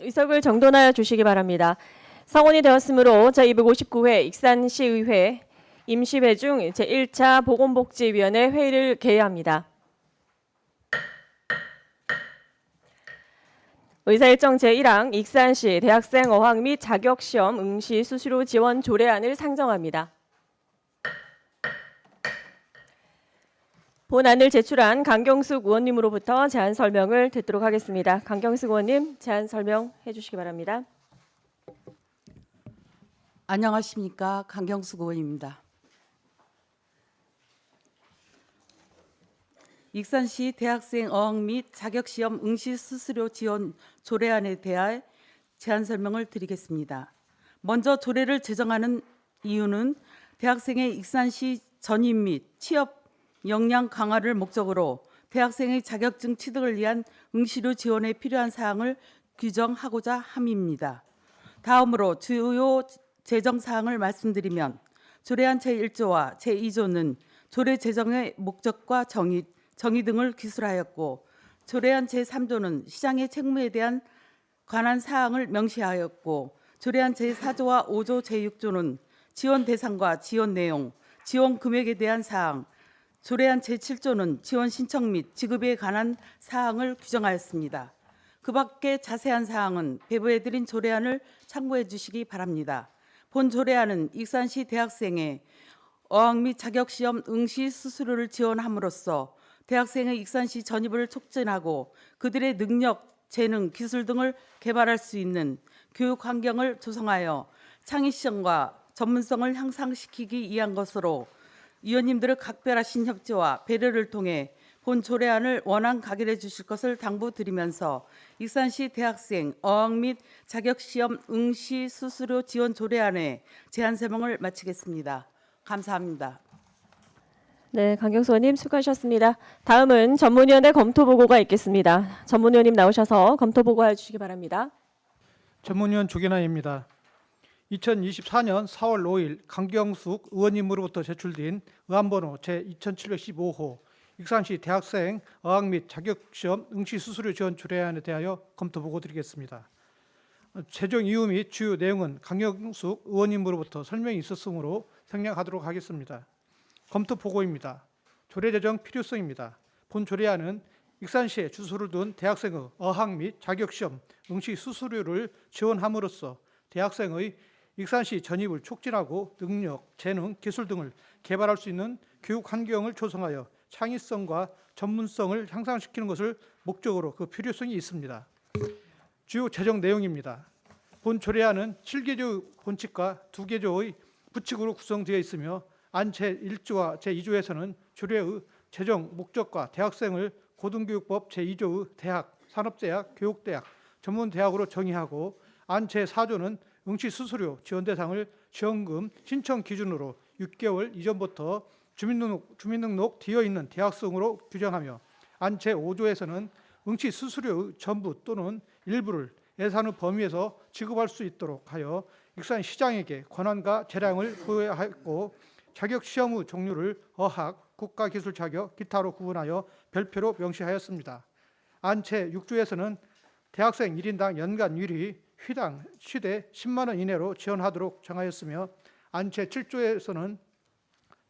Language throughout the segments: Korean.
의석을 정돈하여 주시기 바랍니다. 성원이 되었으므로 제259회 익산시의회 임시회중 제1차 보건복지위원회 회의를 개의합니다. 의사일정 제1항 익산시 대학생 어학 및 자격시험 응시 수수료 지원 조례안을 상정합니다. 본안을 제출한 강경숙 의원님으로부터 제안 설명을 듣도록 하겠습니다. 강경숙 의원님, 제안 설명해 주시기 바랍니다. 안녕하십니까, 강경숙 의원입니다. 익산시 대학생 어학 및 자격시험 응시 수수료 지원 조례안에 대하여 제안 설명을 드리겠습니다. 먼저 조례를 제정하는 이유는 대학생의 익산시 전입 및 취업 역량 강화를 목적으로 대학생의 자격증 취득을 위한 응시료 지원에 필요한 사항을 규정하고자 함입니다. 다음으로 주요 제정 사항을 말씀드리면 조례안 제1조와 제2조는 조례 제정의 목적과 정의 등을 기술하였고, 조례안 제3조는 시장의 책무에 대한 관한 사항을 명시하였고, 조례안 제4조와 5조 제6조는 지원 대상과 지원 내용, 지원 금액에 대한 사항, 조례안 제7조는 지원 신청 및 지급에 관한 사항을 규정하였습니다. 그 밖에 자세한 사항은 배부해드린 조례안을 참고해 주시기 바랍니다. 본 조례안은 익산시 대학생의 어학 및 자격시험 응시 수수료를 지원함으로써 대학생의 익산시 전입을 촉진하고 그들의 능력, 재능, 기술 등을 개발할 수 있는 교육 환경을 조성하여 창의성과 전문성을 향상시키기 위한 것으로 위원님들의 각별하신 협조와 배려를 통해 본 조례안을 원안 가결해 주실 것을 당부드리면서 익산시 대학생 어학 및 자격시험 응시 수수료 지원 조례안의 제안 설명을 마치겠습니다. 감사합니다. 네, 강경수 의원님 수고하셨습니다. 다음은 전문위원회 검토보고가 있겠습니다. 전문위원님 나오셔서 검토보고해 주시기 바랍니다. 전문위원 주기나입니다. 2024년 4월 5일 강경숙 의원님으로부터 제출된 의안번호 제2715호 익산시 대학생 어학 및 자격시험 응시 수수료 지원 조례안에 대하여 검토보고 드리겠습니다. 제정 이유 및 주요 내용은 강경숙 의원님으로부터 설명이 있었으므로 생략하도록 하겠습니다. 검토보고입니다. 조례 제정 필요성입니다. 본 조례안은 익산시에 주소를 둔 대학생의 어학 및 자격시험 응시 수수료를 지원함으로써 대학생의 익산시 전입을 촉진하고 능력, 재능, 기술 등을 개발할 수 있는 교육 환경을 조성하여 창의성과 전문성을 향상시키는 것을 목적으로 그 필요성이 있습니다. 주요 제정 내용입니다. 본 조례안은 7개조 본칙과 2개조의 부칙으로 구성되어 있으며 안 제1조와 제2조에서는 조례의 제정 목적과 대학생을 고등교육법 제2조의 대학, 산업대학, 교육대학, 전문대학으로 정의하고 안 제4조는 응시 수수료 지원 대상을 지원금 신청 기준으로 6개월 이전부터 주민등록 되어 있는 대학생으로 규정하며 안 제5조에서는 응시 수수료의 전부 또는 일부를 예산의 범위에서 지급할 수 있도록 하여 익산시장에게 권한과 재량을 부여하였고 자격시험의 종류를 어학, 국가기술 자격, 기타로 구분하여 별표로 명시하였습니다. 안 제6조에서는 대학생 1인당 연간 일위 휘당 시대 10만 원 이내로 지원하도록 정하였으며 안 제7조에서는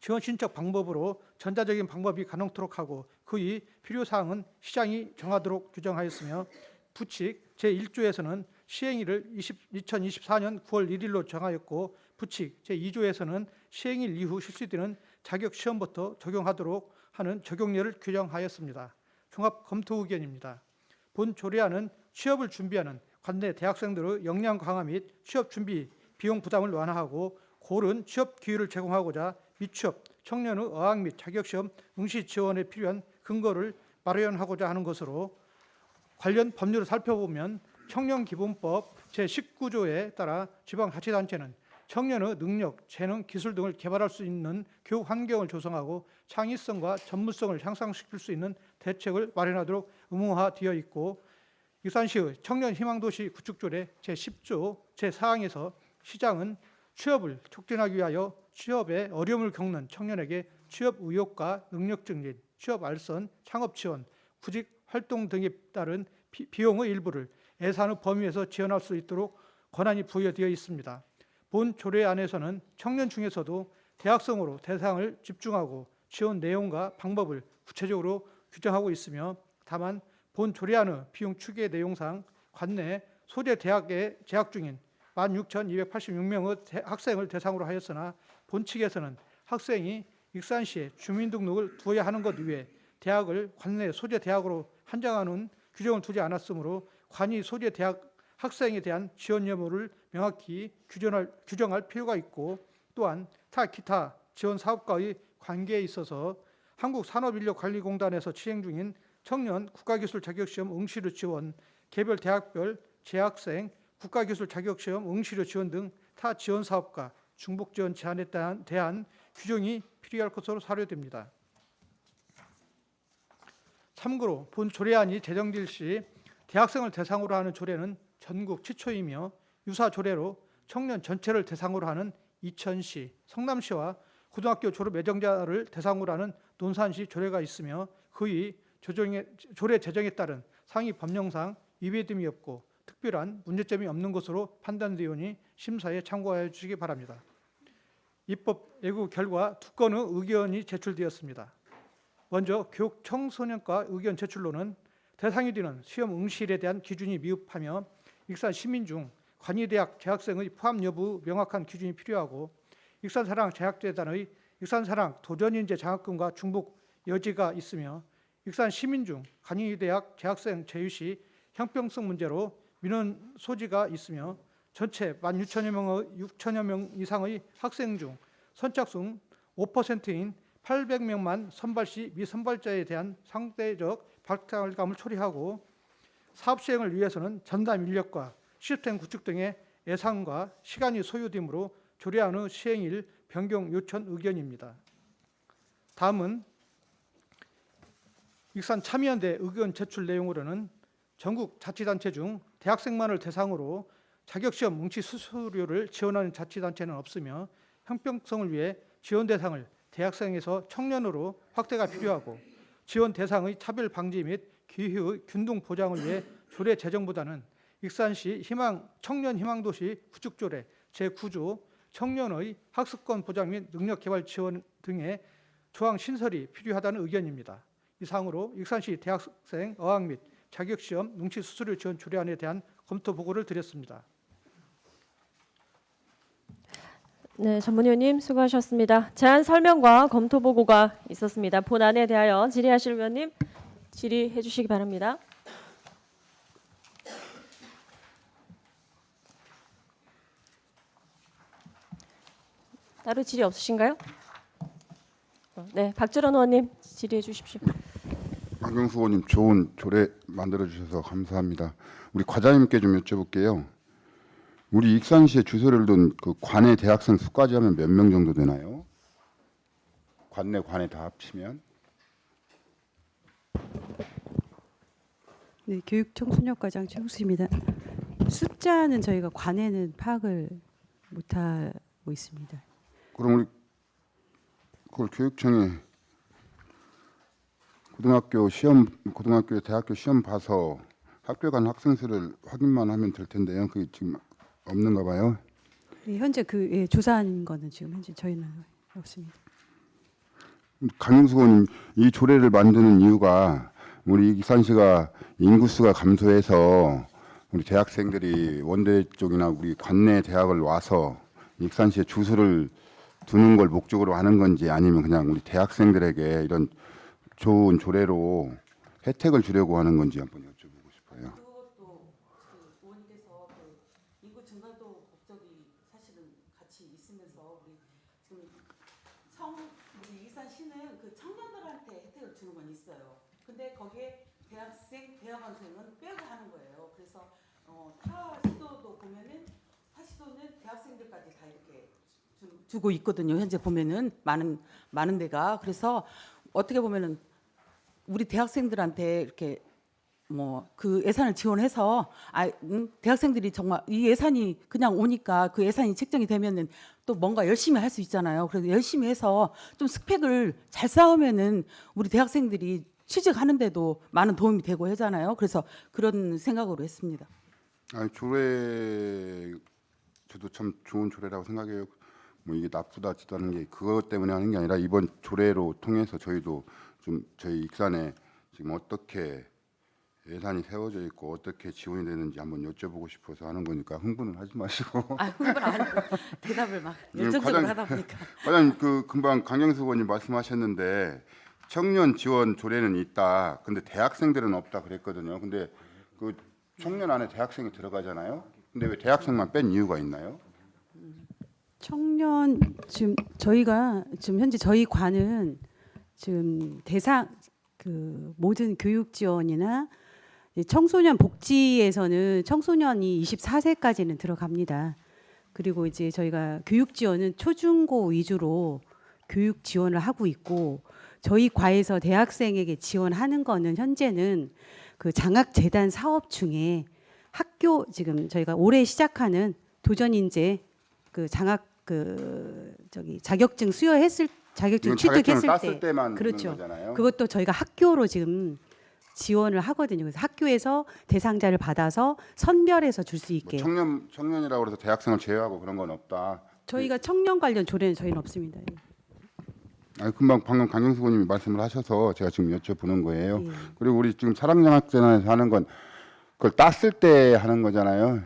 지원 신청 방법으로 전자적인 방법이 가능토록 하고 그의 필요사항은 시장이 정하도록 규정하였으며 부칙 제1조에서는 시행일을 2024년 9월 1일로 정하였고 부칙 제2조에서는 시행일 이후 실시되는 자격시험부터 적용하도록 하는 적용례를 규정하였습니다. 종합검토 의견입니다. 본 조례안은 취업을 준비하는 관내 대학생들의 역량 강화 및 취업 준비 비용 부담을 완화하고 고른 취업 기회를 제공하고자 미취업 청년의 어학 및 자격시험 응시 지원에 필요한 근거를 마련하고자 하는 것으로 관련 법률을 살펴보면 청년기본법 제19조에 따라 지방자치단체는 청년의 능력, 재능, 기술 등을 개발할 수 있는 교육 환경을 조성하고 창의성과 전문성을 향상시킬 수 있는 대책을 마련하도록 의무화되어 있고 익산시의 청년희망도시 구축조례 제10조 제4항에서 시장은 취업을 촉진하기 위하여 취업에 어려움을 겪는 청년에게 취업 의욕과 능력 증진, 취업 알선, 창업 지원, 구직 활동 등에 따른 비용의 일부를 예산의 범위에서 지원할 수 있도록 권한이 부여되어 있습니다. 본 조례안에서는 청년 중에서도 대학생으로 대상을 집중하고 지원 내용과 방법을 구체적으로 규정하고 있으며, 다만 본 조례안의 비용 추계 내용상 관내 소재 대학에 재학 중인 16,286명의 학생을 대상으로 하였으나, 본 측에서는 학생이 익산시에 주민등록을 두어야 하는 것 외에 대학을 관내 소재 대학으로 한정하는 규정을 두지 않았으므로 관이 소재 대학 학생에 대한 지원 여부를 명확히 규정할 필요가 있고, 또한 기타 지원 사업과의 관계에 있어서 한국산업인력관리공단에서 시행 중인 청년 국가기술 자격시험 응시료 지원, 개별 대학별 재학생 국가기술 자격시험 응시료 지원 등 타 지원 사업과 중복 지원 제한에 대한 규정이 필요할 것으로 사료됩니다. 참고로 본 조례안이 제정될 시 대학생을 대상으로 하는 조례는 전국 최초이며, 유사 조례로 청년 전체를 대상으로 하는 이천시, 성남시와 고등학교 졸업 예정자를 대상으로 하는 논산시 조례가 있으며, 그의 조례 제정에 따른 상위 법령상 위배됨이 없고 특별한 문제점이 없는 것으로 판단되오니 심사에 참고하여 주시기 바랍니다. 입법 예고 결과 2건의 의견이 제출되었습니다. 먼저 교육 청소년과 의견 제출로는 대상이 되는 시험 응시일에 대한 기준이 미흡하며 익산 시민 중 관이대학 재학생의 포함 여부 명확한 기준이 필요하고, 익산사랑 재학재단의 익산사랑 도전인재 장학금과 중복 여지가 있으며, 익산 시민 중 관이대학 재학생 제휴 시 형평성 문제로 민원 소지가 있으며, 전체 16,000여 명 이상의 학생 중 선착순 5%인 800명만 선발 시 미선발자에 대한 상대적 박탈감을 초래하고, 사업 시행을 위해서는 전담 인력과 시스템 구축 등의 예산과 시간이 소요되므로 조례안의 시행일 변경 요청 의견입니다. 다음은 익산 참여연대 의견 제출 내용으로는 전국 자치단체 중 대학생만을 대상으로 자격시험 응시 수수료를 지원하는 자치단체는 없으며, 형평성을 위해 지원 대상을 대학생에서 청년으로 확대가 필요하고, 지원 대상의 차별 방지 및 기회의 균등 보장을 위해 조례 제정보다는 익산시 청년 희망도시 구축조례 제9조 청년의 학습권 보장 및 능력 개발 지원 등의 조항 신설이 필요하다는 의견입니다. 이상으로 익산시 대학생 어학 및 자격시험 응시 수수료 지원 조례안에 대한 검토 보고를 드렸습니다. 네, 전문위원님 수고하셨습니다. 제안 설명과 검토 보고가 있었습니다. 본안에 대하여 질의하실 위원님 질의해 주시기 바랍니다. 따로 질의 없으신가요? 네, 박주런 의원님 질의해 주십시오. 강경수 의원님 좋은 조례 만들어 주셔서 감사합니다. 우리 과장님께 좀 여쭤볼게요. 우리 익산시에 주소를 둔 그 관내 대학생 수까지 하면 몇 명 정도 되나요? 관내 관에 다 합치면? 네, 교육청소년과장 최국수입니다. 숫자는 저희가 관에는 파악을 못하고 있습니다. 그럼 우리 그걸 교육청에 고등학교 대학교 시험 봐서 학교 간 학생 수를 확인만 하면 될 텐데요. 그게 지금 없는가 봐요. 네, 현재 조사한 거는 지금 현재 저희는 없습니다. 강용수 의원님, 이 조례를 만드는 이유가 우리 익산시가 인구수가 감소해서 우리 대학생들이 원대 쪽이나 우리 관내 대학을 와서 익산시에 주소를 두는 걸 목적으로 하는 건지, 아니면 그냥 우리 대학생들에게 이런 좋은 조례로 혜택을 주려고 하는 건지 한번 여쭤보고 싶어요. 그것도 의원님께서 인구 증가도 목적이 사실은 같이 있으면서 우리 지금 우리 익산시는 그 청년들한테 혜택을 주는 건 있어요. 근데 거기에 대학원생은 빼고 하는 거예요. 그래서 타 시도도 보면은 타 시도는 대학생들까지 다 이렇게 주고 있거든요. 현재 보면은 많은 데가. 그래서 어떻게 보면은 우리 대학생들한테 이렇게 그 예산을 지원해서 대학생들이 정말 이 예산이 그냥 오니까 그 예산이 책정이 되면은 또 뭔가 열심히 할 수 있잖아요. 그래서 열심히 해서 좀 스펙을 잘 쌓으면은 우리 대학생들이 취직하는데도 많은 도움이 되고 하잖아요. 그래서 그런 생각으로 했습니다. 아니 조례 저도 참 좋은 조례라고 생각해요. 뭐 이게 나쁘다 지다는 게 그것 때문에 하는 게 아니라 이번 조례로 통해서 저희도 좀 저희 익산에 지금 어떻게 예산이 세워져 있고 어떻게 지원이 되는지 한번 여쭤보고 싶어서 하는 거니까 흥분은 하지 마시고. 아, 흥분 안 하고 대답을 막 열정적으로 과장- 하다 보니까. 과장님 그 금방 강경수 의원님 말씀하셨는데 청년 지원 조례는 있다. 근데 대학생들은 없다 그랬거든요. 근데 그 청년 안에 대학생이 들어가잖아요. 근데 왜 대학생만 뺀 이유가 있나요? 청년 지금 저희가 지금 현재 저희 관은 지금 대상 그 모든 교육 지원이나 이 청소년 복지에서는 청소년이 24세까지는 들어갑니다. 그리고 이제 저희가 교육 지원은 초중고 위주로 교육 지원을 하고 있고 저희 과에서 대학생에게 지원하는 거는 현재는 그 장학재단 사업 중에 학교 지금 저희가 올해 시작하는 도전 인재 그 장학 그 저기 자격증 수여했을 자격증 이건 자격증을 취득했을 땄을 때 때만 그렇죠. 주는 거잖아요. 그것도 저희가 학교로 지금 지원을 하거든요. 그래서 학교에서 대상자를 받아서 선별해서 줄 수 뭐 있게. 청년이라고 해서 대학생을 제외하고 그런 건 없다. 저희가 청년 관련 조례는 저희는 없습니다. 아니 금방 방금 강경수 의원님이 말씀을 하셔서 제가 지금 여쭤보는 거예요. 예. 그리고 우리 지금 사랑장학재단에서 하는 건 그걸 땄을 때 하는 거잖아요.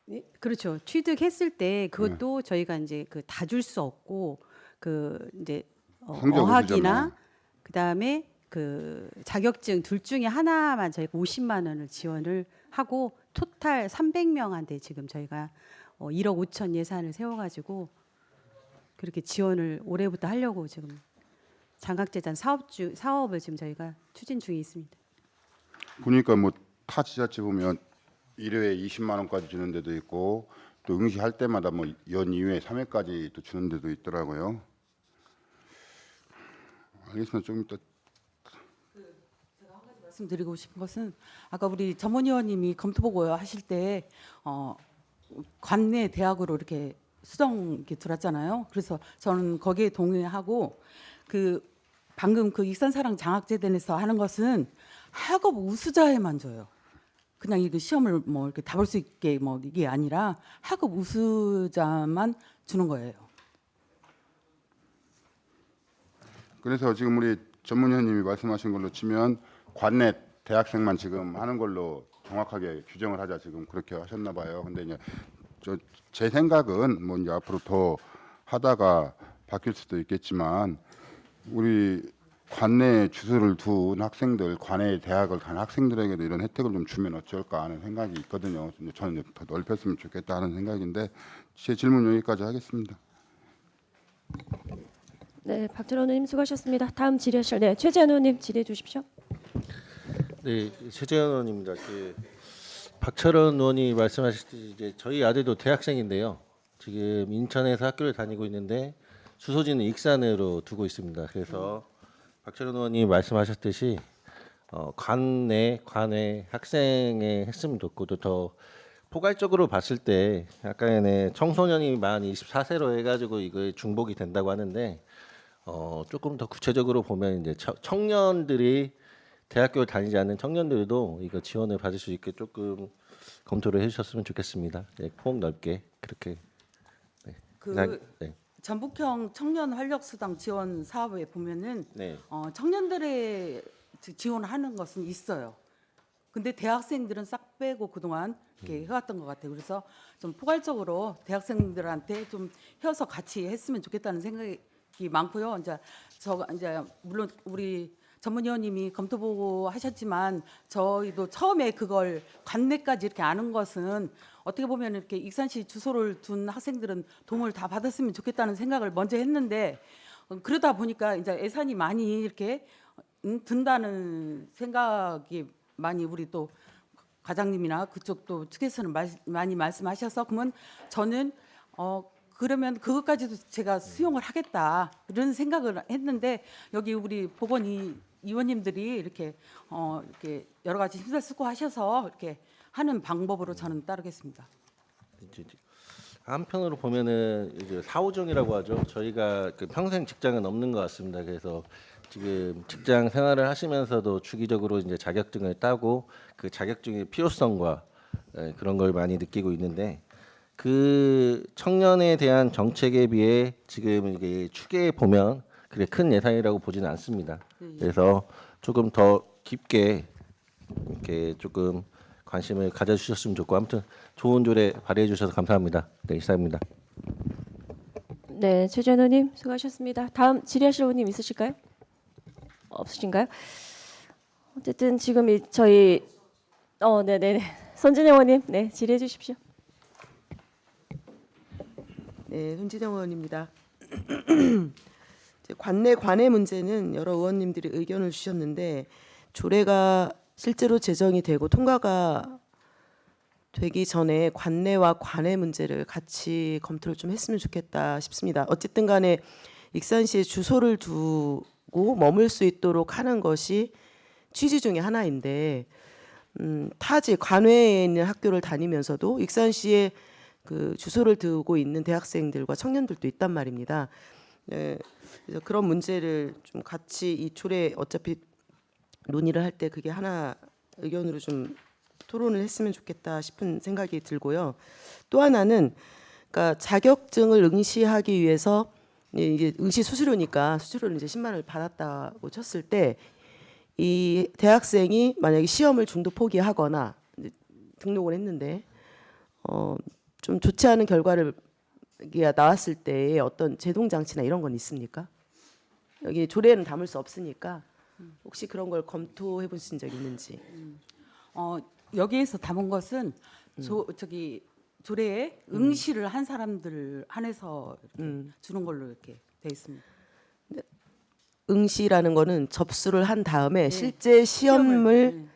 네, 그렇죠. 취득했을 때 그것도 저희가 이제 그 다 줄 수 없고 그 이제 성적 어학이나 우수자만. 그다음에 그 자격증 둘 중에 하나만 저희가 50만 원을 지원을 하고 토탈 300명한테 지금 저희가 1억 5천 예산을 세워가지고 그렇게 지원을 올해부터 하려고 지금 장학재단 사업을 지금 저희가 추진 중에 있습니다. 보니까 뭐 타 지자체 보면 1회에 20만 원까지 주는 데도 있고 또 응시할 때마다 뭐 연 2회, 3회까지 또 주는 데도 있더라고요. 알겠습니다. 좀 이따 말씀드리고 싶은 것은 아까 우리 전문 의원님이 검토보고 하실 때 관내 대학으로 이렇게 수정 이렇게 들었잖아요. 그래서 저는 거기에 동의하고 그 방금 그 익산사랑 장학재단에서 하는 것은 학업 우수자에만 줘요. 그냥 이거 시험을 뭐 이렇게 다 볼 수 있게 뭐 이게 아니라 학업 우수자만 주는 거예요. 그래서 지금 우리 전문위원님이 말씀하신 걸로 치면 관내 대학생만 지금 하는 걸로 정확하게 규정을 하자 지금 그렇게 하셨나 봐요. 근데 이제 제 생각은 뭐 이제 앞으로 더 하다가 바뀔 수도 있겠지만 우리 관내 주소를 둔 학생들, 관내 대학을 간 학생들에게도 이런 혜택을 좀 주면 어쩔까 하는 생각이 있거든요. 근데 저는 이제 더 넓혔으면 좋겠다 하는 생각인데 제 질문 여기까지 하겠습니다. 네, 박철원 의원님 수고하셨습니다. 다음 질의하실 최재현 의원님 질의해 주십시오. 네, 최재현 의원입니다. 박철원 의원이 말씀하셨듯이 이제 저희 아들도 대학생인데요. 지금 인천에서 학교를 다니고 있는데 주소지는 익산으로 두고 있습니다. 그래서 박철원 의원이 말씀하셨듯이 관내 학생에 했으면 좋고 또 더 포괄적으로 봤을 때 약간의 청소년이 만 24세로 해가지고 이거 중복이 된다고 하는데 조금 더 구체적으로 보면 이제 청년들이 대학교를 다니지 않는 청년들도 이거 지원을 받을 수 있게 조금 검토를 해주셨으면 좋겠습니다. 네, 폭 넓게 그렇게. 네. 네. 전북형 청년 활력수당 지원 사업에 보면은 네. 청년들의 지원하는 것은 있어요. 근데 대학생들은 싹 빼고 그동안 이렇게 해왔던 것 같아요. 그래서 좀 포괄적으로 대학생들한테 좀 해서 같이 했으면 좋겠다는 생각이 많고요. 이제 물론 우리 전문위원님이 검토보고 하셨지만 저희도 처음에 그걸 관내까지 이렇게 아는 것은 어떻게 보면 이렇게 익산시 주소를 둔 학생들은 도움을 다 받았으면 좋겠다는 생각을 먼저 했는데 그러다 보니까 이제 예산이 많이 이렇게 든다는 생각이 많이 우리 또 과장님이나 그쪽 또 측에서는 많이 말씀하셔서 그러면 저는 그러면 그것까지도 제가 수용을 하겠다 이런 생각을 했는데 여기 우리 보건이 의원님들이 이렇게 여러 가지 심사숙고하셔서 이렇게 하는 방법으로 저는 따르겠습니다. 한편으로 보면은 이제 사오정이라고 하죠. 저희가 그 평생 직장은 없는 것 같습니다. 그래서 지금 직장 생활을 하시면서도 주기적으로 이제 자격증을 따고 그 자격증의 필요성과 그런 걸 많이 느끼고 있는데 그 청년에 대한 정책에 비해 지금 이게 추계에 보면 그래 큰 예산이라고 보지는 않습니다. 그래서 조금 더 깊게 이렇게 조금 관심을 가져주셨으면 좋고 아무튼 좋은 조례 발의해 주셔서 감사합니다. 네, 이상입니다. 네, 최재현 의원님 수고하셨습니다. 다음 질의하실 의원님 있으실까요? 없으신가요? 어쨌든 지금 저희 네네네 손진영 의원님 네 질의해 주십시오. 네, 손진영 의원입니다. 이제 관내 문제는 여러 의원님들이 의견을 주셨는데 조례가 실제로 제정이 되고 통과가 되기 전에 관내와 관외 문제를 같이 검토를 좀 했으면 좋겠다 싶습니다. 어쨌든 간에 익산시에 주소를 두고 머물 수 있도록 하는 것이 취지 중에 하나인데 타지 관외에 있는 학교를 다니면서도 익산시에 그 주소를 두고 있는 대학생들과 청년들도 있단 말입니다. 네, 그래서 그런 문제를 좀 같이 이 조례 어차피 논의를 할 때 그게 하나 의견으로 좀 토론을 했으면 좋겠다 싶은 생각이 들고요. 또 하나는 그러니까 자격증을 응시하기 위해서 이게 응시 수수료니까 수수료를 이제 10만 원을 받았다고 쳤을 때 이 대학생이 만약에 시험을 중도 포기하거나 이제 등록을 했는데 좀 좋지 않은 결과를 나왔을 때에 어떤 제동 장치나 이런 건 있습니까? 여기 조례는 담을 수 없으니까 혹시 그런 걸 검토해 보신 적 있는지. 여기에서 담은 것은 저기 조례에 응시를 한 사람들 한해서 이렇게 주는 걸로 이렇게 돼 있습니다. 응시라는 거는 접수를 한 다음에 네. 실제 시험을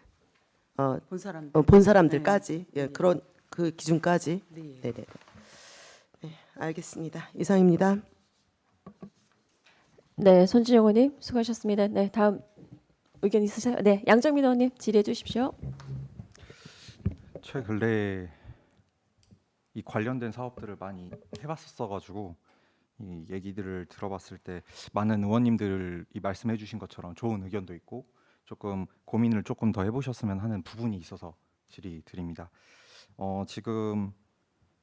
본 사람. 본 사람들까지 네. 예, 그런 그 기준까지. 네. 네네. 네, 알겠습니다. 이상입니다. 네, 손진영 의원님 수고하셨습니다. 네, 다음 의견 있으세요? 네, 양정민 의원님 질의해 주십시오. 최근래 이 관련된 사업들을 많이 해봤었어가지고 이 얘기들을 들어봤을 때 많은 의원님들이 말씀해주신 것처럼 좋은 의견도 있고 조금 고민을 조금 더 해보셨으면 하는 부분이 있어서 질의드립니다. 지금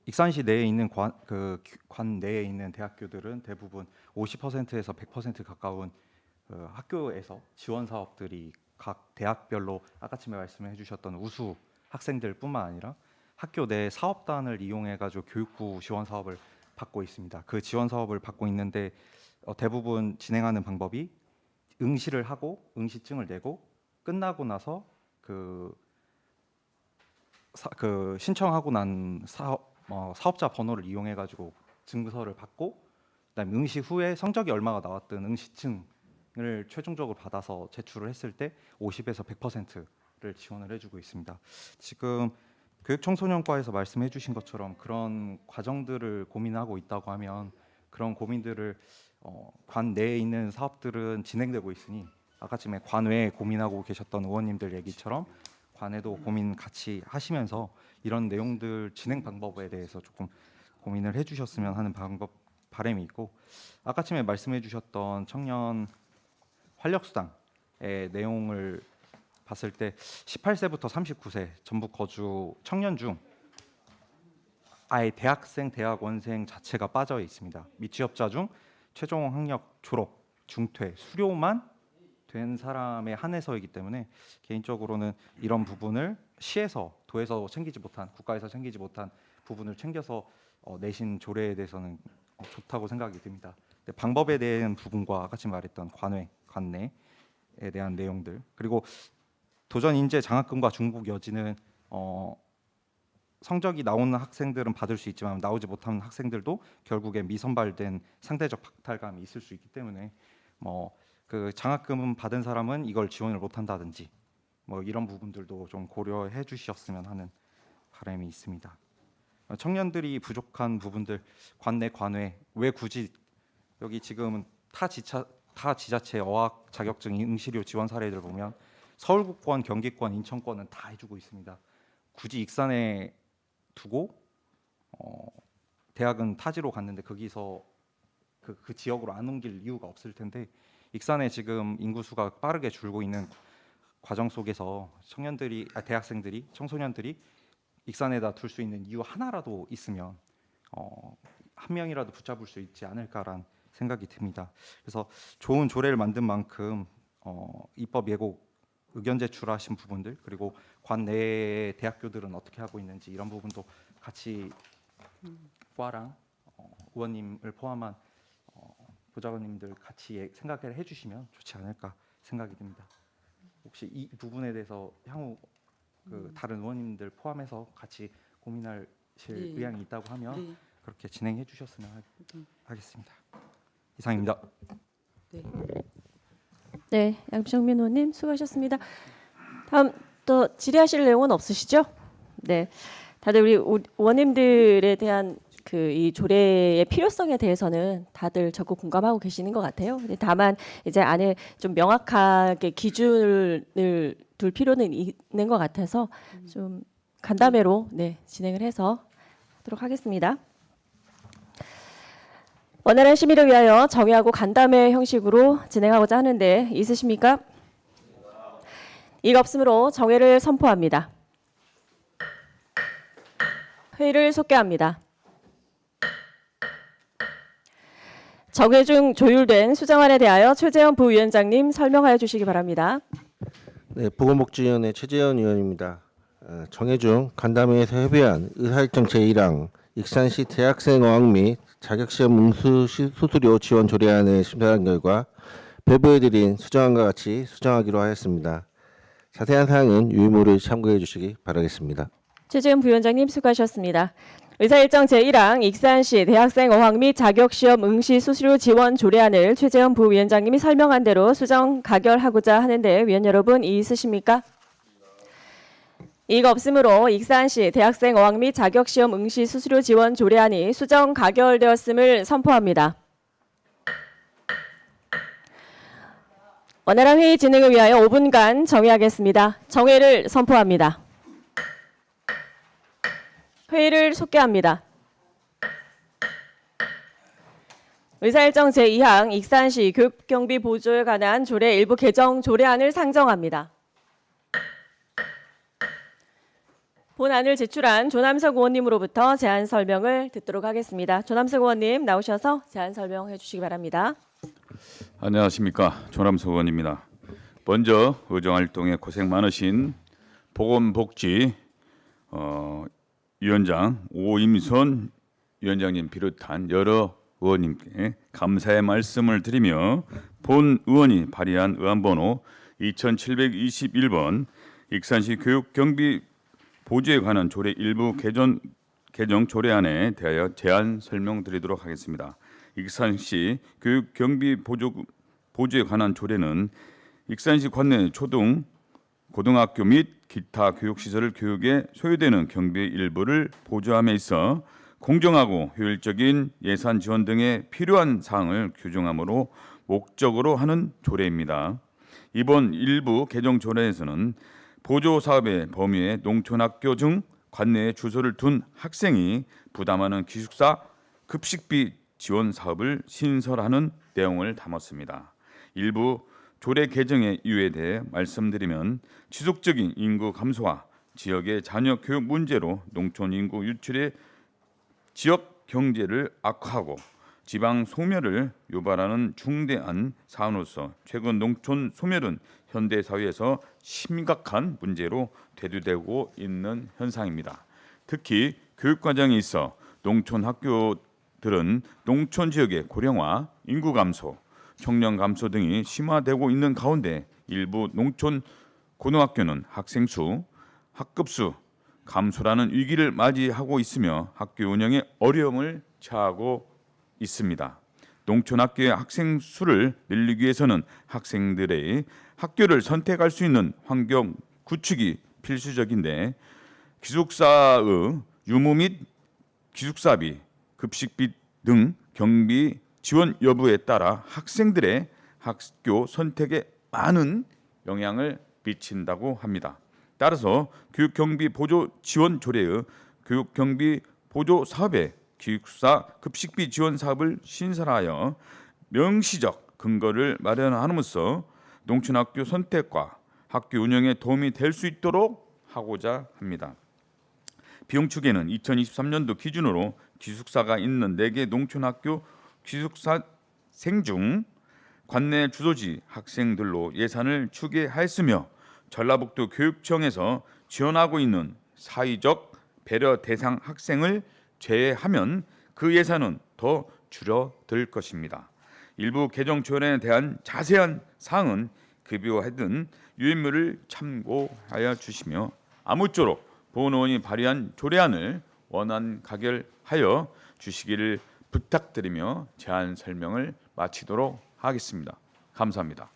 익산시 내에 있는 관 내에 있는 대학교들은 대부분 50%에서 100% 가까운 학교에서 지원 사업들이 각 대학별로 아까쯤에 말씀해 주셨던 우수 학생들뿐만 아니라 학교 내 사업단을 이용해 가지고 교육부 지원 사업을 받고 있습니다. 그 지원 사업을 받고 있는데 대부분 진행하는 방법이 응시를 하고 응시증을 내고 끝나고 나서 그 신청하고 난 사업자 번호를 이용해 가지고 증서를 받고 그다음에 응시 후에 성적이 얼마가 나왔든 응시증을 최종적으로 받아서 제출을 했을 때 50에서 100%를 지원을 해주고 있습니다. 지금 교육청소년과에서 말씀해주신 것처럼 그런 과정들을 고민하고 있다고 하면 그런 고민들을 관 내에 있는 사업들은 진행되고 있으니 아까쯤에 관외에 고민하고 계셨던 의원님들 얘기처럼 관에도 고민 같이 하시면서 이런 내용들 진행 방법에 대해서 조금 고민을 해주셨으면 하는 바람이 있고 아까쯤에 말씀해주셨던 청년 활력수당의 내용을 봤을 때 18세부터 39세 전북 거주 청년 중 아예 대학생, 대학원생 자체가 빠져 있습니다. 미취업자 중 최종 학력 졸업, 중퇴, 수료만 된 사람에 한해서이기 때문에 개인적으로는 이런 부분을 시에서 도에서 챙기지 못한 국가에서 챙기지 못한 부분을 챙겨서 내신 조례에 대해서는 좋다고 생각이 듭니다. 방법에 대한 부분과 같이 말했던 관내에 대한 내용들 그리고 도전 인재 장학금과 중복 여지는 성적이 나오는 학생들은 받을 수 있지만 나오지 못하는 학생들도 결국에 미선발된 상대적 박탈감이 있을 수 있기 때문에 그 장학금 받은 사람은 이걸 지원을 못한다든지 이런 부분들도 좀 고려해 주셨으면 하는 바람이 있습니다. 청년들이 부족한 부분들 관내 관외 왜 굳이 여기 지금 타 지자체 어학 자격증 응시료 지원 사례들 보면 서울구권, 경기권, 인천권은 다 해주고 있습니다. 굳이 익산에 두고 대학은 타지로 갔는데 거기서 그 지역으로 안 옮길 이유가 없을 텐데 익산에 지금 인구수가 빠르게 줄고 있는 과정 속에서 대학생들이 청소년들이 익산에다 둘 수 있는 이유 하나라도 있으면 한 명이라도 붙잡을 수 있지 않을까란 생각이 듭니다. 그래서 좋은 조례를 만든 만큼 입법 예고 의견 제출하신 부분들, 그리고 관내 대학교들은 어떻게 하고 있는지 이런 부분도 같이 부하랑 의원님을 포함한 보좌관님들 같이 생각을 해주시면 좋지 않을까 생각이 듭니다. 혹시 이 부분에 대해서 향후 다른 의원님들 포함해서 같이 고민하실 네. 의향이 있다고 하면 네. 그렇게 진행해 주셨으면 하겠습니다. 이상입니다. 네, 양정민 의원님 수고하셨습니다. 다음 또 질의하실 내용은 없으시죠? 네, 다들 우리 의원님들에 대한 이 조례의 필요성에 대해서는 다들 적극 공감하고 계시는 것 같아요. 근데 다만 이제 안에 좀 명확하게 기준을 둘 필요는 있는 것 같아서 좀 간담회로 진행을 해서 하도록 하겠습니다. 원활한 심의를 위하여 정의하고 간담회 형식으로 진행하고자 하는데 있으십니까? 이가 없으므로 정회를 선포합니다. 회의를 속개합니다. 정회 중 조율된 수정안에 대하여 최재현 부위원장님 설명하여 주시기 바랍니다. 네, 보건복지위원회 최재현 의원입니다. 정회 중 간담회에서 협의한 의사일정 제1항 익산시 대학생 어학 및 자격시험 응시 수수료 지원 조례안을 심사한 결과 배부해드린 수정안과 같이 수정하기로 하였습니다. 자세한 사항은 유의무를 참고해 주시기 바라겠습니다. 최재현 부위원장님 수고하셨습니다. 의사일정 제1항 익산시 대학생 어학 및 자격시험 응시 수수료 지원 조례안을 최재현 부위원장님이 설명한 대로 수정 가결하고자 하는데 위원 여러분 이의 있으십니까? 이의가 없으므로 익산시 대학생 어학 및 자격시험 응시 수수료 지원 조례안이 수정 가결되었음을 선포합니다. 원활한 회의 진행을 위하여 5분간 정회하겠습니다. 정회를 선포합니다. 회의를 속개합니다. 의사일정 제2항 익산시 교육경비 보조에 관한 조례 일부 개정 조례안을 상정합니다. 본안을 제출한 조남석 의원님으로부터 제안 설명을 듣도록 하겠습니다. 조남석 의원님 나오셔서 제안 설명해 주시기 바랍니다. 안녕하십니까, 조남석 의원입니다. 먼저 의정활동에 고생 많으신 보건복지 위원장 오임선 위원장님 비롯한 여러 의원님께 감사의 말씀을 드리며 본 의원이 발의한 의안번호 2721번 익산시 교육경비 보조에 관한 조례 일부 개정 조례안에 대하여 제안 설명드리도록 하겠습니다. 익산시 교육경비 보조에 관한 조례는 익산시 관내 초등, 고등학교 및 기타 교육시설 교육에 소요되는 경비의 일부를 보조함에 있어 공정하고 효율적인 예산 지원 등에 필요한 사항을 규정함으로 목적으로 하는 조례입니다. 이번 일부 개정 조례에서는 보조 사업의 범위에 농촌학교 등 관내에 주소를 둔 학생이 부담하는 기숙사 급식비 지원 사업을 신설하는 내용을 담았습니다. 일부 조례 개정의 이유에 대해 말씀드리면 지속적인 인구 감소와 지역의 자녀 교육 문제로 농촌 인구 유출의 지역 경제를 악화하고 지방 소멸을 유발하는 중대한 사안으로서 최근 농촌 소멸은 현대 사회에서 심각한 문제로 대두되고 있는 현상입니다. 특히 교육 과정에 있어 농촌 학교들은 농촌 지역의 고령화, 인구 감소, 청년 감소 등이 심화되고 있는 가운데 일부 농촌 고등학교는 학생 수, 학급 수 감소라는 위기를 맞이하고 있으며 학교 운영에 어려움을 처하고 있습니다. 농촌 학교의 학생 수를 늘리기 위해서는 학생들의 학교를 선택할 수 있는 환경 구축이 필수적인데 기숙사의 유무 및 기숙사비, 급식비 등 경비 지원 여부에 따라 학생들의 학교 선택에 많은 영향을 미친다고 합니다. 따라서 교육경비 보조 지원 조례의 교육경비 보조 사업에 기숙사 급식비 지원 사업을 신설하여 명시적 근거를 마련함으로써 농촌학교 선택과 학교 운영에 도움이 될 수 있도록 하고자 합니다. 비용 추계는 2023년도 기준으로 기숙사가 있는 4개 농촌학교 기숙사생 중 관내 주소지 학생들로 예산을 추계하였으며 전라북도 교육청에서 지원하고 있는 사회적 배려 대상 학생을 제외하면 그 예산은 더 줄어들 것입니다. 일부 개정 조례에 대한 자세한 사항은 급여하든 유인물을 참고하여 주시며 아무쪼록 보훈 의원이 발의한 조례안을 원안 가결하여 주시기를 부탁드리며 제안 설명을 마치도록 하겠습니다. 감사합니다.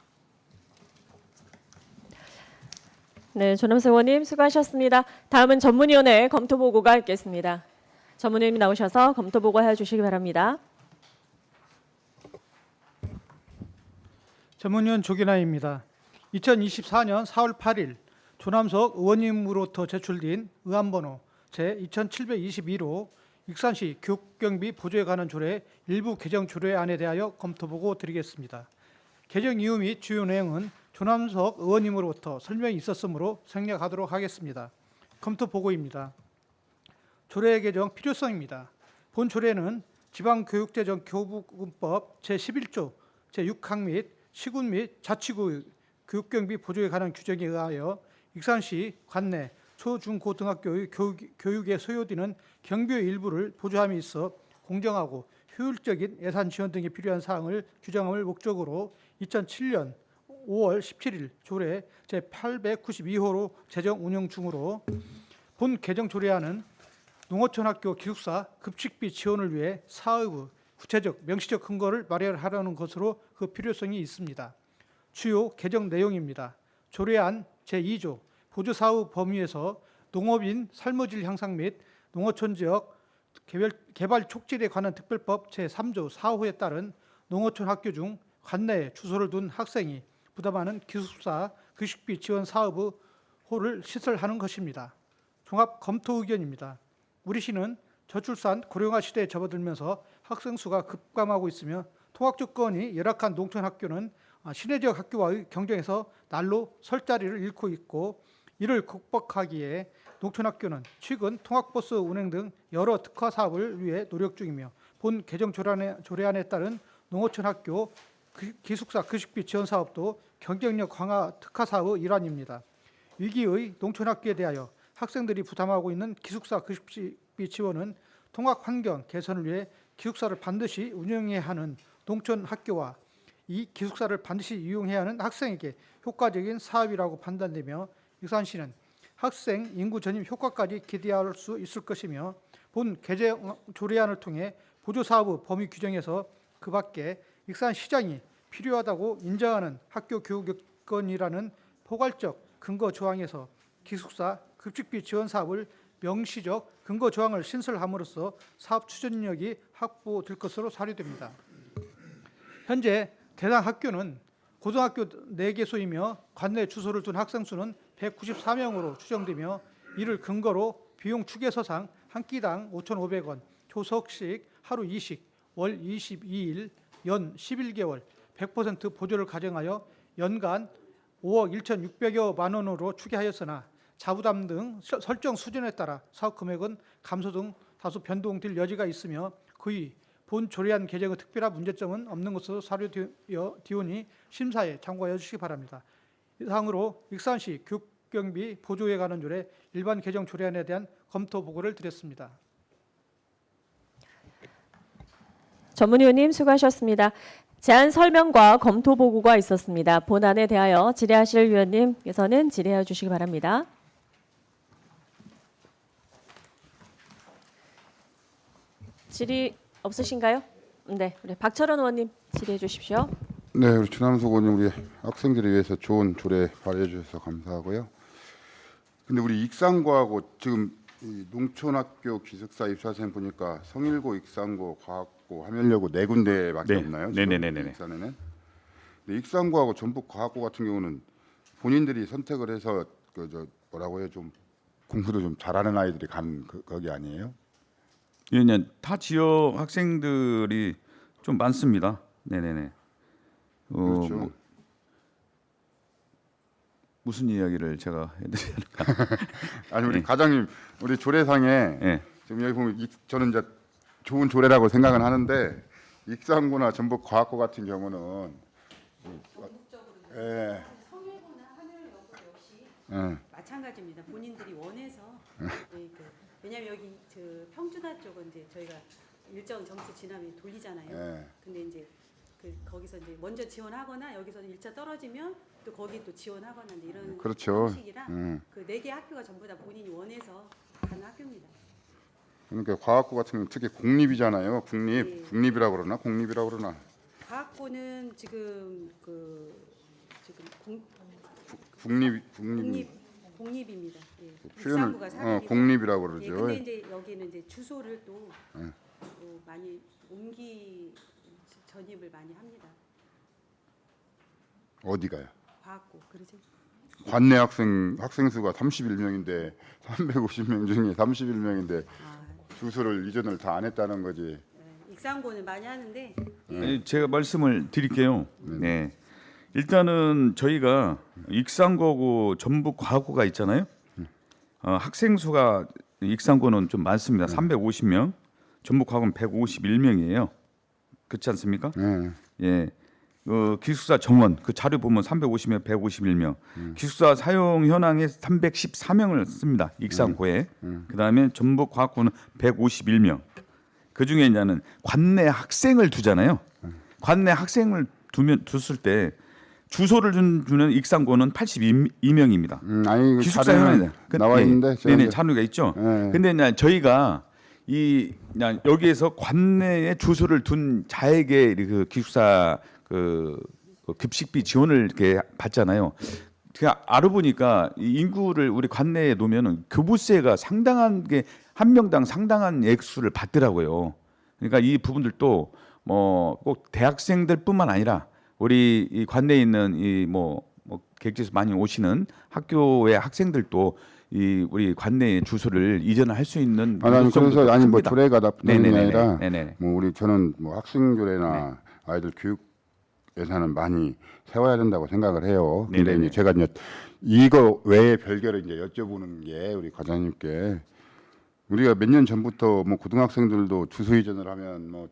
네, 조남석 의원님 수고하셨습니다. 다음은 전문위원회 검토 보고가 있겠습니다. 전문위원님 나오셔서 검토 보고 해주시기 바랍니다. 전문위원 조기나입니다. 2024년 4월 8일 조남석 의원님으로부터 제출된 의안번호 제2722로 익산시 교육경비 보조에 관한 조례 일부 개정 조례안에 대하여 검토 보고 드리겠습니다. 개정 이유 및 주요 내용은 조남석 의원님으로부터 설명이 있었으므로 생략하도록 하겠습니다. 검토 보고입니다. 조례 개정 필요성입니다. 본 조례는 지방교육재정 교부금법 제11조 제6항 및 시군 및 자치구 교육경비 보조에 관한 규정에 의하여 익산시 관내 초중고등학교의 교육에 소요되는 경비의 일부를 보조함에 있어 공정하고 효율적인 예산 지원 등에 필요한 사항을 규정함을 목적으로 2007년 5월 17일 조례 제892호로 제정 운영 중으로 본 개정 조례안은 농어촌학교 기숙사 급식비 지원을 위해 사업의 구체적 명시적 근거를 마련하려는 것으로 그 필요성이 있습니다. 주요 개정 내용입니다. 조례안 제2조 보조사업 범위에서 농업인 삶의 질 향상 및 농어촌 지역 개발 촉진에 관한 특별법 제3조 4호에 따른 농어촌 학교 중 관내에 주소를 둔 학생이 부담하는 기숙사 급식비 지원 사업의 호를 시설하는 것입니다. 종합 검토 의견입니다. 우리 시는 저출산 고령화 시대에 접어들면서 학생 수가 급감하고 있으며 통학 조건이 열악한 농촌 학교는 시내 지역 학교와의 경쟁에서 날로 설 자리를 잃고 있고 이를 극복하기에 농촌 학교는 최근 통학버스 운행 등 여러 특화 사업을 위해 노력 중이며 본 개정 조례안에 따른 농어촌 학교 기숙사 급식비 지원 사업도 경쟁력 강화 특화 사업의 일환입니다. 위기의 농촌 학교에 대하여 학생들이 부담하고 있는 기숙사 급식비 지원은 통학 환경 개선을 위해 기숙사를 반드시 운영해야 하는 농촌 학교와 이 기숙사를 반드시 이용해야 하는 학생에게 효과적인 사업이라고 판단되며 익산시는 학생 인구 전입 효과까지 기대할 수 있을 것이며 본 개정 조례안을 통해 보조사업의 범위 규정에서 그 밖에 익산시장이 필요하다고 인정하는 학교 교육 여건이라는 포괄적 근거 조항에서 기숙사 급식비 지원 사업을 명시적 근거 조항을 신설함으로써 사업 추진력이 확보될 것으로 사료됩니다. 현재 대상 학교는 고등학교 4개소이며 관내 주소를 둔 학생 수는 194명으로 추정되며 이를 근거로 비용 추계서상 한 끼당 5,500원, 조석식, 하루 2식, 월 22일, 연 11개월, 100% 보조를 가정하여 연간 5억 1,600여만 원으로 추계하였으나 자부담 등 설정 수준에 따라 사업 금액은 감소 등 다소 변동될 여지가 있으며 그의 본 조례안 개정의 특별한 문제점은 없는 것으로 사료되오니 심사에 참고하여 주시기 바랍니다. 이상으로 익산시 교육경비 보조에 관한 조례 일반 개정 조례안에 대한 검토 보고를 드렸습니다. 전문위원님 수고하셨습니다. 제안 설명과 검토 보고가 있었습니다. 본안에 대하여 질의하실 위원님께서는 질의해 주시기 바랍니다. 질의 없으신가요? 네, 우리 박철원 의원님 질의해 주십시오. 네, 우리 조남석 의원님 우리 학생들을 위해서 좋은 조례 발의해 주셔서 감사하고요. 근데 우리 익산고하고 지금 이 농촌학교 기숙사 입사생 보니까 성일고, 익산고, 과학고, 화면여고 4군데밖에 네. 없나요? 네네네네. 익산에는. 근데 익산고하고 전북과학고 같은 경우는 본인들이 선택을 해서 뭐라고 해요, 좀 공부도 좀 잘하는 아이들이 간 거기 아니에요? 예, 타 지역 학생들이 좀 많습니다. 네네네. 그렇죠. 무슨 이야기를 제가 해드려야 할까? 아니 우리 예. 과장님 우리 조례상에 예. 지금 여기 보면 저는 이제 좋은 조례라고 생각은 하는데 익산고나 전북 과학고 같은 경우는 예. 예. 마찬가지입니다. 본인들이 원해서 왜냐하면 여기 평준화 쪽은 이제 저희가 일정 점수 지나면 돌리잖아요. 예. 근데 이제 거기서 이제 먼저 지원하거나 여기서 1차 떨어지면 또 거기 또 지원하거나 이제 이런 그렇죠. 방식이라 그 4개 학교가 전부 다 본인이 원해서 가는 학교입니다. 그러니까 과학고 같은 경우는 특히 공립이잖아요. 네. 국립이라고 그러나 공립이라고 그러나 과학고는 지금 공립입니다. 예. 표현을 익산고가 사립이고. 공립이라고 예, 그러죠. 근데 이제 여기는 이제 주소를 또 많이 전입을 많이 합니다. 어디가요? 과학고 그러죠? 관내 학생 수가 31명인데 350명 중에 31명인데 주소를 이전을 다 안 했다는 거지. 익산고는 많이 하는데 네, 제가 말씀을 드릴게요. 네. 일단은 저희가 익산고고 전북 과학고가 있잖아요. 학생 수가 익산고는 좀 많습니다. 350명, 전북 과학고는 151명이에요. 그렇지 않습니까? 네. 예. 기숙사 정원 그 자료 보면 350명, 151명. 기숙사 사용 현황에 314명을 씁니다. 익산고에. 그다음에 전북 과학고는 151명. 그 중에 이제는 관내 학생을 두잖아요. 관내 학생을 뒀을 때 주소를 주는 익산고는 82명입니다. 아니 그 기숙사 자료는 현황에 나와 있는데 제가 네네 이제- 자료가 있죠. 네. 근데 이제 저희가 그냥 여기에서 관내에 주소를 둔 자에게 그 기숙사 그 급식비 지원을 이렇게 받잖아요. 제가 알아보니까 이 인구를 우리 관내에 놓으면은 교부세가 상당한 게 한 명당 상당한 액수를 받더라고요. 그러니까 이 부분들도 뭐 꼭 대학생들뿐만 아니라 우리 이 관내에 있는 뭐 객지에서 많이 오시는 학교의 학생들도 이 우리 관내에 주소를 이전할 수 있는 아니 유동성도 그래서 아니 뭐 큽니다. 조례가 나쁜 게 아니라 네네네. 뭐 저는 뭐 학생 조례나 아이들 교육 예산은 많이 세워야 된다고 생각을 해요. 근데 네네네. 이제 제가 이제 이거 외에 별개로 이제 여쭤보는 게 우리 과장님께 우리가 몇 년 전부터 뭐 고등학생들도 주소 이전을 하면 뭐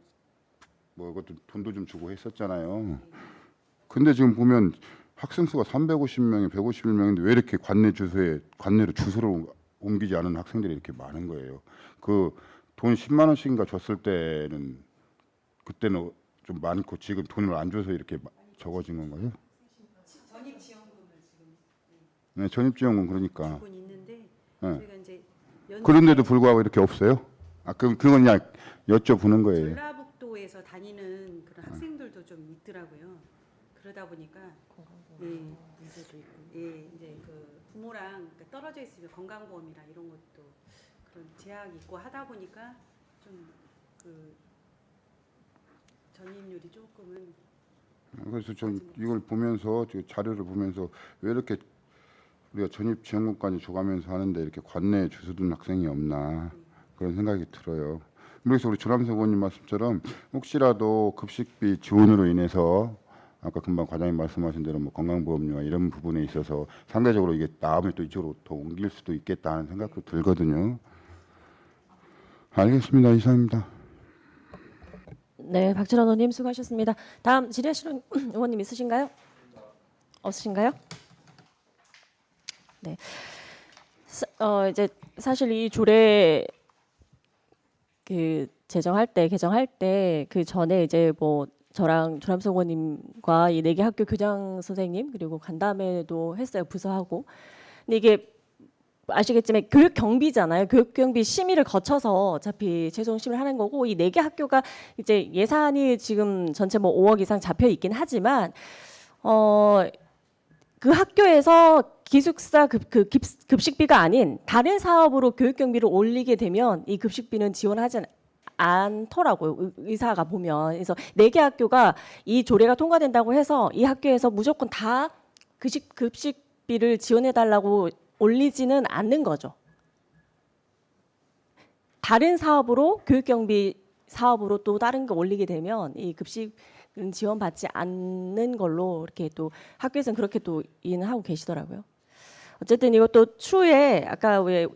그것도 돈도 좀 주고 했었잖아요. 근데 지금 보면 학생 수가 350명이 151명인데 왜 이렇게 관내로 주소를 옮기지 않은 학생들이 이렇게 많은 거예요. 그 돈 10만 원씩인가 줬을 때는 그때는 좀 많고 지금 돈을 안 줘서 이렇게 적어진 건가요? 전입지원금을 지금 네, 전입지원금 그러니까. 주고 있는데 네. 저희가 이제 그런데도 불구하고 이렇게 없어요? 그건 그냥 여쭤보는 거예요. 전라북도에서 다니는 그런 학생들도 좀 있더라고요. 그러다 보니까 문제도 있고, 이제 그 부모랑 떨어져 있으면 건강보험이랑 이런 것도 그런 제약이 있고 하다 보니까 좀 그 전입률이 조금은 그래서 좀 이걸 보면서 자료를 보면서 왜 이렇게 우리가 전입지원금까지 줘가면서 하는데 이렇게 관내에 주소둔 학생이 없나 그런 생각이 들어요. 그래서 우리 조남석 의원님 말씀처럼 혹시라도 급식비 지원으로 인해서 아까 금방 과장님 말씀하신 대로 뭐 건강보험료와 이런 부분에 있어서 상대적으로 이게 다음에 또 이쪽으로 더 옮길 수도 있겠다 하는 생각도 들거든요. 알겠습니다. 이상입니다. 네, 박철원 의원님 수고하셨습니다. 다음 질의하실 의원님 있으신가요? 없으신가요? 네. 이제 사실 이 조례 그 개정할 때 그 전에 이제 뭐 저랑 조남석 의원님과 이 4개 학교 교장 선생님 그리고 간담회도 했어요. 부서하고. 근데 이게 아시겠지만 교육 경비잖아요. 교육 경비 심의를 거쳐서 어차피 최종 심의를 하는 거고 이 4개 학교가 이제 예산이 지금 전체 뭐 5억 이상 잡혀 있긴 하지만 그 학교에서 기숙사 급식비가 아닌 다른 사업으로 교육 경비를 올리게 되면 이 급식비는 지원하지 않더라고요. 의사가 보면. 그래서 4개 학교가 이 조례가 통과된다고 해서 이 학교에서 무조건 다 급식비를 지원해 달라고 올리지는 않는 거죠. 다른 사업으로 교육경비 사업으로 또 다른 거 올리게 되면 이 급식은 지원받지 않는 걸로 이렇게 또 학교에서는 그렇게 또 이해는 하고 계시더라고요. 어쨌든 이것도 추후에 아까 왜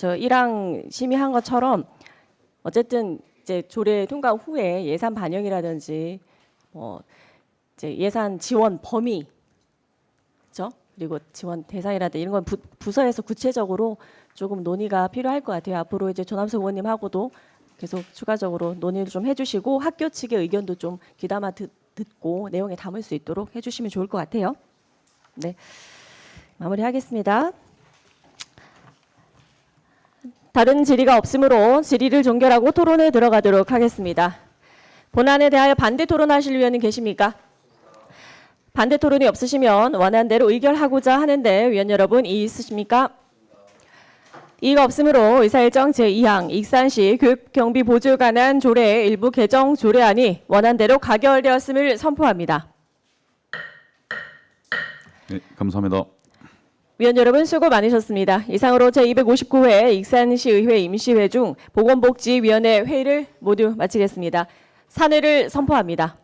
저 1항 심의한 것처럼 어쨌든 이제 조례 통과 후에 예산 반영이라든지 뭐 이제 예산 지원 범위, 그렇죠? 그리고 지원 대상이라든지 이런 건 부서에서 구체적으로 조금 논의가 필요할 것 같아요. 앞으로 이제 조남석 의원님하고도 계속 추가적으로 논의를 좀 해주시고 학교 측의 의견도 좀 귀담아 듣고 내용에 담을 수 있도록 해주시면 좋을 것 같아요. 네, 마무리하겠습니다. 다른 질의가 없으므로 질의를 종결하고 토론에 들어가도록 하겠습니다. 본안에 대하여 반대 토론하실 위원님 계십니까? 반대 토론이 없으시면 원안대로 의결하고자 하는데 위원 여러분 이의 있으십니까? 이의가 없으므로 의사일정 제2항 익산시 교육경비 보조에 관한 조례의 일부 개정 조례안이 원안대로 가결되었음을 선포합니다. 네, 감사합니다. 위원 여러분 수고 많으셨습니다. 이상으로 제259회 익산시의회 임시회 중 보건복지위원회 회의를 모두 마치겠습니다. 산회를 선포합니다.